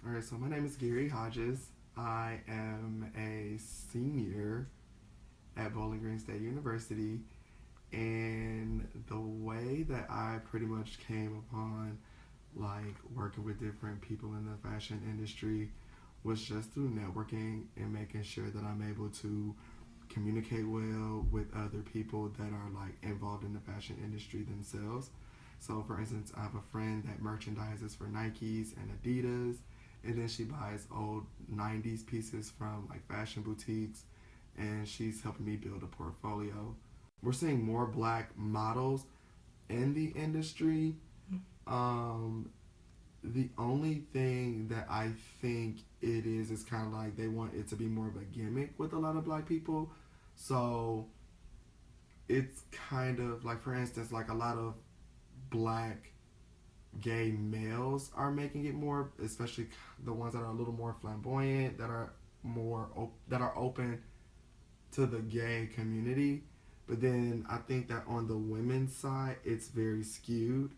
All right, so my name is Gary Hodges. I am a senior at Bowling Green State University, and the way that I pretty much came upon like working with different people in the fashion industry was just through networking and making sure that I'm able to communicate well with other people that are like involved in the fashion industry themselves. So, for instance, I have a friend that merchandises for Nikes and Adidas, and then she buys old 90s pieces from like fashion boutiques, and she's helping me build a portfolio. We're seeing more black models in the industry. Um, the only thing that I think it is kind of like they want it to be more of a gimmick with a lot of black people. So it's kind of like, for instance, like a lot of black gay males are making it more, especially the ones that are a little more flamboyant, that are that are open to the gay community. But then I think that on the women's side, it's very skewed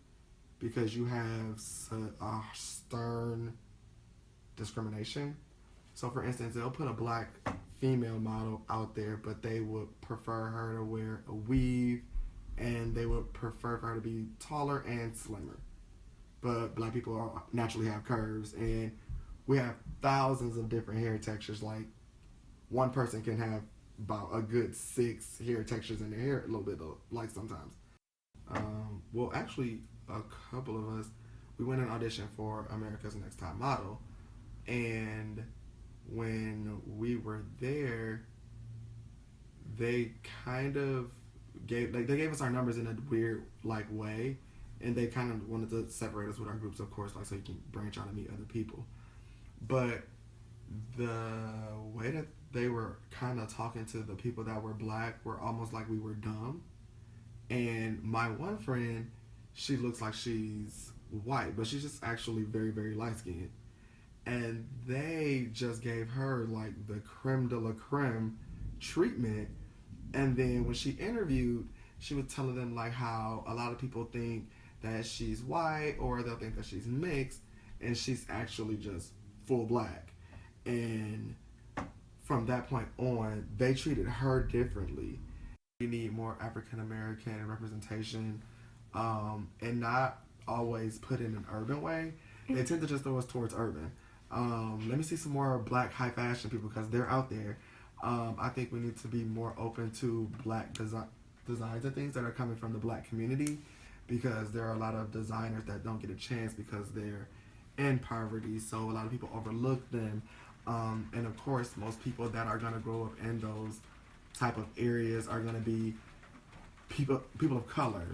because you have a stern discrimination. So, for instance, they'll put a black female model out there, but they would prefer her to wear a weave and they would prefer for her to be taller and slimmer. But black people naturally have curves, and we have thousands of different hair textures. Like, one person can have about a good 6 hair textures in their hair, a little bit though, like sometimes. Well, actually, a couple of us, we went and auditioned for America's Next Top Model, and when we were there, they kind of they gave us our numbers in a weird like way, and they kind of wanted to separate us with our groups, of course, like so you can branch out and meet other people. But the way that they were kind of talking to the people that were black were almost like we were dumb. And my one friend, she looks like she's white, but she's just actually very, very light skinned. And they just gave her like the creme de la creme treatment. And then when she interviewed, she was telling them like how a lot of people think that she's white or they'll think that she's mixed, and she's actually just full black. And from that point on, they treated her differently. We need more African American representation, and not always put in an urban way. They tend to just throw us towards urban. Let me see some more black high fashion people because they're out there. I think we need to be more open to black designs and things that are coming from the black community, because there are a lot of designers that don't get a chance because they're in poverty. So a lot of people overlook them. And of course, most people that are going to grow up in those type of areas are going to be people of color.